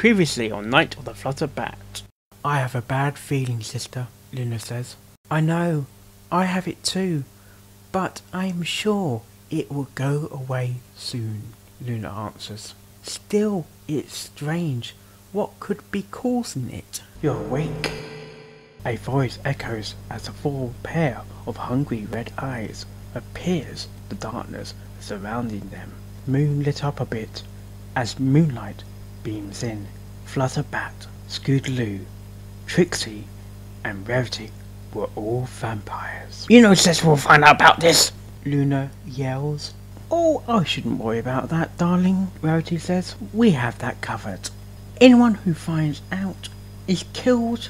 Previously on Night of the Flutterbat. I have a bad feeling, sister, Luna says. I know, I have it too, but I'm sure it will go away soon, Luna answers. Still, it's strange. What could be causing it? You're awake. A voice echoes as a full pair of hungry red eyes appears the darkness surrounding them. Moon lit up a bit as moonlight beams in. Flutterbat, Scootaloo, Trixie and Rarity were all vampires. You know Cess will find out about this, Luna yells. Oh, I shouldn't worry about that, darling, Rarity says. We have that covered. Anyone who finds out is killed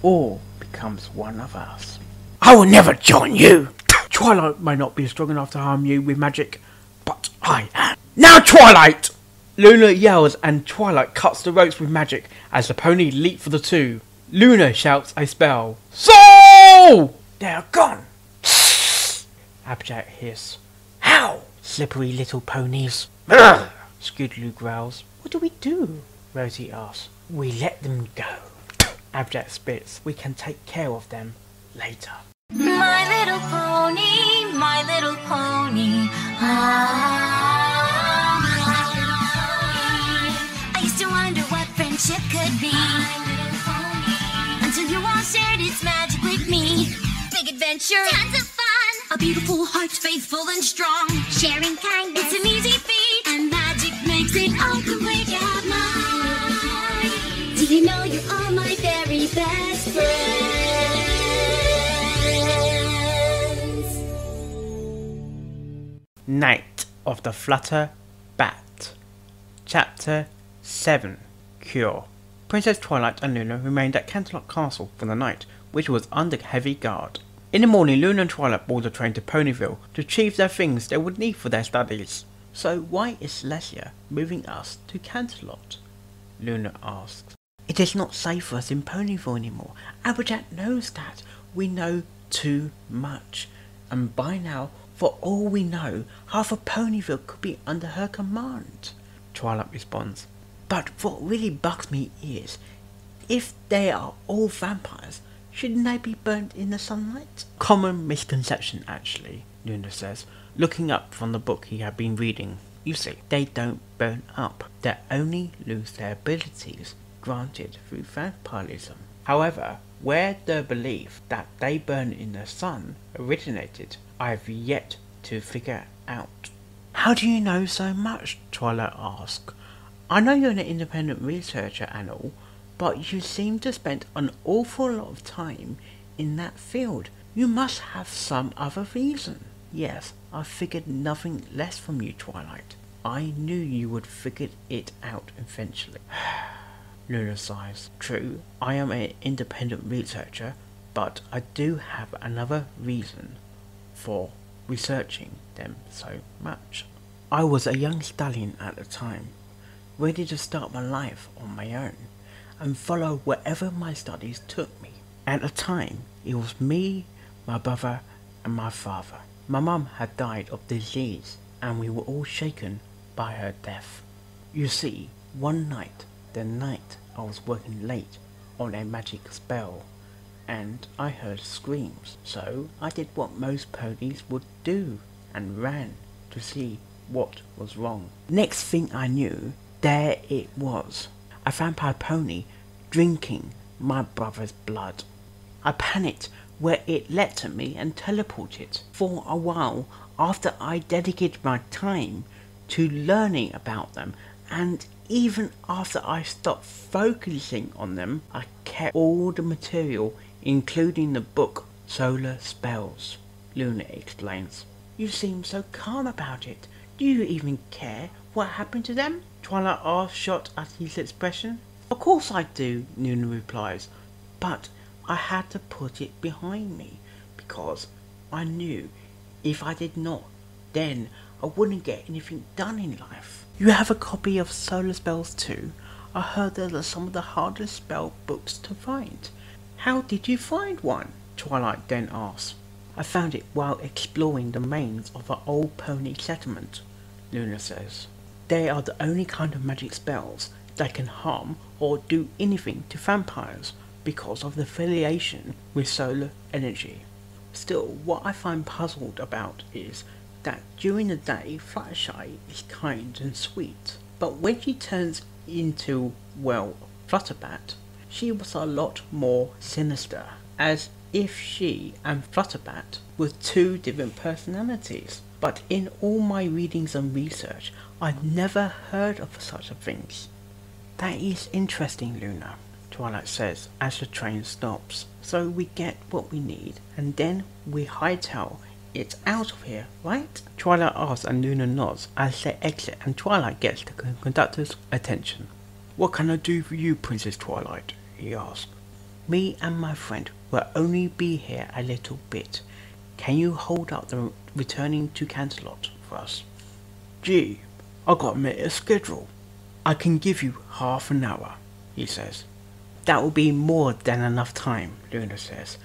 or becomes one of us. I will never join you! Twilight may not be strong enough to harm you with magic, but I am. Now Twilight! Luna yells and Twilight cuts the ropes with magic as the pony leap for the two. Luna shouts a spell. So! They're gone! Abject hiss. How? Slippery little ponies. Scootaloo growls. What do we do? Rosie asks. We let them go. Abject spits. We can take care of them later. My little pony, my little pony. I used to wonder what friendship could be, until you all shared its magic with me. Big adventure, tons of fun, a beautiful heart, faithful and strong. Sharing kindness, it's an easy feat, and magic makes it all complete. You're mine. Did you know you're all my very best friends? Night of the Flutterbat. Chapter 7. Cure. Princess Twilight and Luna remained at Canterlot Castle for the night, which was under heavy guard. In the morning, Luna and Twilight boarded a train to Ponyville to achieve their things they would need for their studies. So why is Celestia moving us to Canterlot? Luna asks. It is not safe for us in Ponyville anymore. Applejack knows that. We know too much. And by now, for all we know, half of Ponyville could be under her command. Twilight responds. But what really bugs me is, if they are all vampires, shouldn't they be burnt in the sunlight? Common misconception actually, Luna says, looking up from the book he had been reading. You see, they don't burn up. They only lose their abilities granted through vampirism. However, where the belief that they burn in the sun originated, I have yet to figure out. How do you know so much? Twilight asked. I know you're an independent researcher and all, but you seem to spend an awful lot of time in that field. You must have some other reason. Yes, I figured nothing less from you, Twilight. I knew you would figure it out eventually. Luna sighs. True, I am an independent researcher, but I do have another reason for researching them so much. I was a young stallion at the time, ready to start my life on my own and follow wherever my studies took me. At the time, it was me, my brother and my father. My mum had died of disease and we were all shaken by her death. You see, one night, the night I was working late on a magic spell, and I heard screams, so I did what most ponies would do and ran to see what was wrong. Next thing I knew, there it was, a vampire pony drinking my brother's blood. I panicked where it leapt at me and teleported. For a while after I dedicated my time to learning about them, and even after I stopped focusing on them, I kept all the material, including the book Solar Spells. Luna explains. You seem so calm about it. Do you even care what happened to them? Twilight asked, shocked at his expression. Of course I do, Luna replies, but I had to put it behind me, because I knew if I did not, then I wouldn't get anything done in life. You have a copy of Solar Spells too? I heard those are some of the hardest spell books to find. How did you find one? Twilight then asks. I found it while exploring the remains of an old pony settlement, Luna says. They are the only kind of magic spells that can harm or do anything to vampires because of the affiliation with solar energy. Still, what I find puzzled about is that during the day Fluttershy is kind and sweet, but when she turns into, well, Flutterbat, she was a lot more sinister, as if she and Flutterbat were two different personalities. But in all my readings and research, I've never heard of such a thing. That is interesting, Luna, Twilight says as the train stops. So we get what we need, and then we hightail it out of here, right? Twilight asks and Luna nods as they exit, and Twilight gets the conductor's attention. What can I do for you, Princess Twilight? He asks. Me and my friend will only be here a little bit. Can you hold up the returning to Canterlot for us? Gee, I got a schedule. I can give you half an hour, he says. That will be more than enough time, Luna says,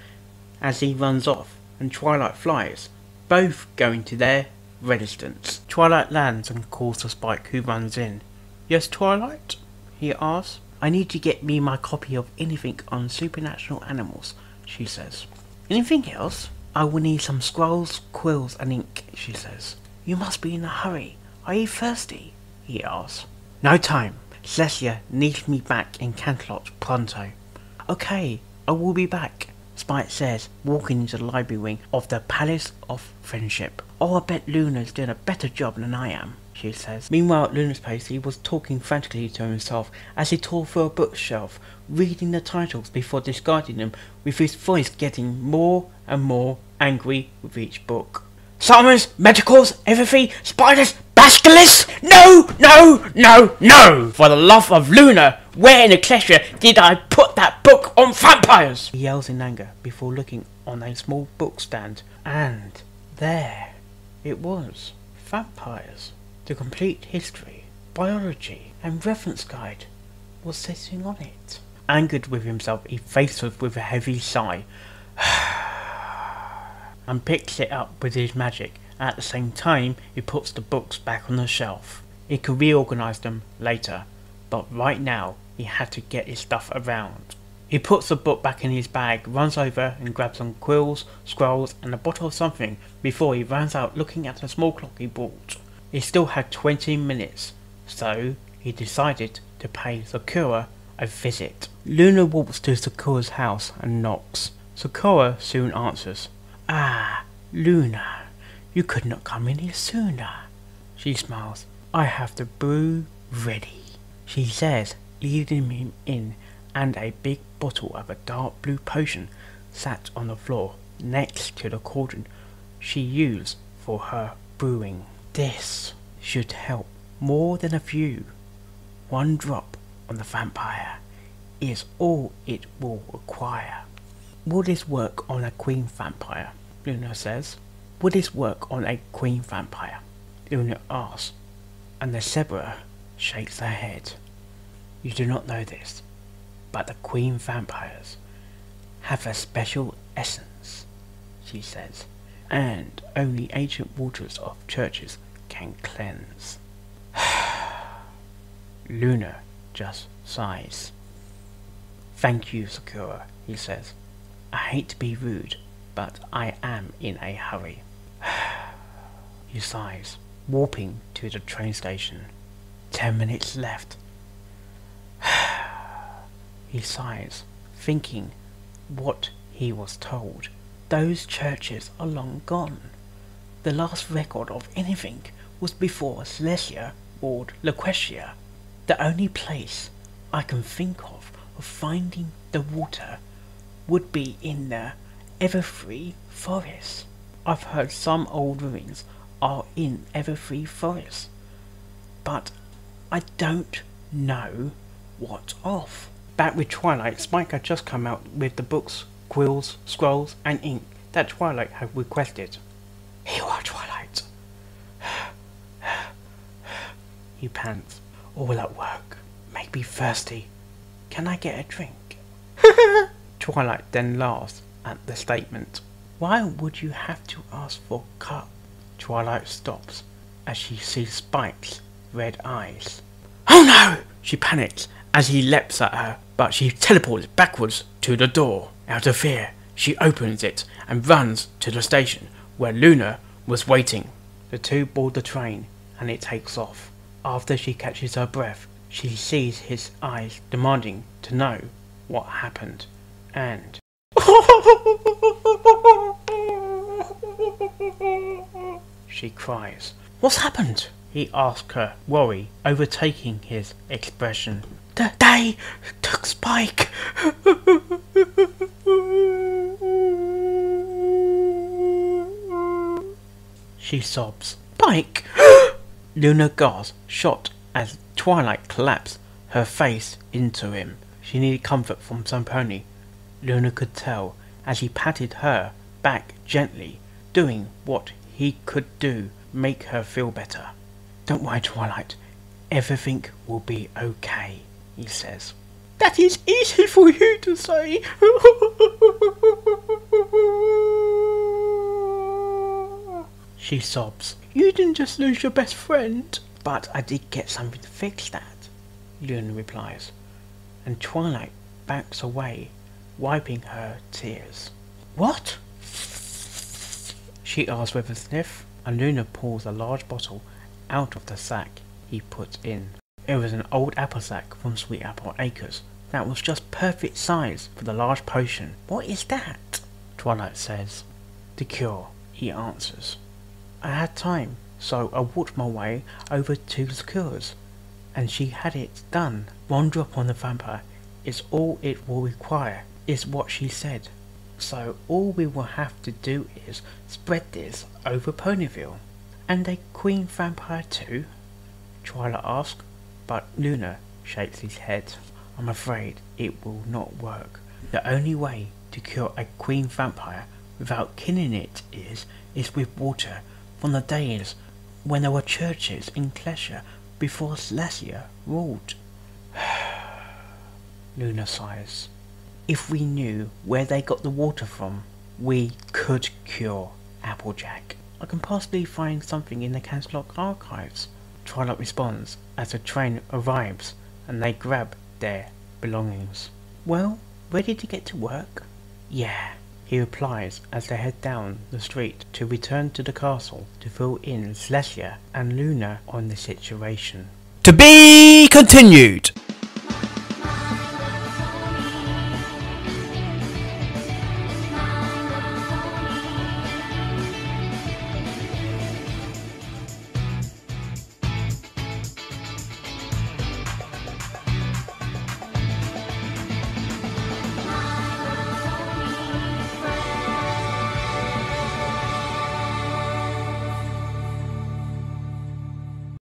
as he runs off and Twilight flies, both going to their residence. Twilight lands and calls to Spike, who runs in. Yes, Twilight? He asks. I need to get me my copy of anything on supernatural animals, she says. Anything else? I will need some scrolls, quills and ink, she says. You must be in a hurry. Are you thirsty? He asks. No time. Celestia needs me back in Canterlot pronto. Okay, I will be back, Spike says, walking into the library wing of the Palace of Friendship. Oh, I bet Luna's doing a better job than I am, she says. Meanwhile, at Luna's place, he was talking frantically to himself as he tore through a bookshelf, reading the titles before discarding them, with his voice getting more and more angry with each book. Summons, medicals, everything, spiders, basilisks! No, no, no, no! For the love of Luna, where in the Ecclesia did I put that book on vampires? He yells in anger before looking on a small book stand, and there it was. Vampires. The complete history, biology and reference guide was sitting on it. Angered with himself, he faced her with a heavy sigh and picks it up with his magic. At the same time, he puts the books back on the shelf. He could reorganize them later, but right now he had to get his stuff around. He puts the book back in his bag, runs over and grabs some quills, scrolls and a bottle of something before he runs out looking at the small clock he bought. He still had 20 minutes, so he decided to pay Sakura a visit. Luna walks to Sakura's house and knocks. Sakura soon answers. Ah, Luna, you could not come in here sooner. She smiles. I have the brew ready, she says, leading him in, and a big bottle of a dark blue potion sat on the floor next to the cauldron she used for her brewing. This should help more than a few. 1 drop on the vampire is all it will require. Will this work on a queen vampire? Luna says. Will this work on a queen vampire? Luna asks, and the Zebra shakes her head. You do not know this, but the queen vampires have a special essence, she says, and only ancient waters of churches can cleanse. Luna just sighs. Thank you, Sakura, he says. I hate to be rude, but I am in a hurry. He sighs, warping to the train station. 10 minutes left. He sighs, thinking what he was told. Those churches are long gone. The last record of anything was before Celestia ruled Lucretia. The only place I can think of finding the water would be in the Everfree Forest. I've heard some old ruins are in Everfree Forest, but I don't know what of. Back with Twilight, Spike had just come out with the books, quills, scrolls and ink that Twilight had requested. Here you are, Twilight. He pants. All at work. Make me thirsty. Can I get a drink? Twilight then laughs at the statement. Why would you have to ask for a cup? Twilight stops as she sees Spike's red eyes. Oh no! She panics as he leaps at her, but she teleports backwards to the door. Out of fear, she opens it and runs to the station where Luna was waiting. The two board the train and it takes off. After she catches her breath, she sees his eyes demanding to know what happened, and she cries. "What's happened?" he asks her, worry overtaking his expression. They took Spike." She sobs. "Spike?" Luna gasps, shocked as Twilight collapsed her face into him. She needed comfort from some pony. Luna could tell as he patted her back gently, doing what he could do make her feel better. "Don't worry, Twilight. Everything will be okay," he says. "That is easy for you to say." She sobs. "You didn't just lose your best friend." "But I did get something to fix that," Luna replies, and Twilight backs away, wiping her tears. "What?" she asks with a sniff, and Luna pulls a large bottle out of the sack he put in. It was an old apple sack from Sweet Apple Acres that was just perfect size for the large potion. "What is that?" Twilight says. "The cure," he answers. "I had time, so I walked my way over to the cures, and she had it done. One drop on the vampire is all it will require," is what she said. "So all we will have to do is spread this over Ponyville." "And a queen vampire too?" Twilight asks, but Luna shakes his head. "I'm afraid it will not work. The only way to cure a queen vampire without killing it is with water from the days when there were churches in Kleshire before Celestia ruled." Luna sighs. "If we knew where they got the water from, we could cure Applejack. I can possibly find something in the Canterlot archives." Twilight responds as the train arrives and they grab their belongings. "Well, ready to get to work?" "Yeah," he replies as they head down the street to return to the castle to fill in Celestia and Luna on the situation. To be continued!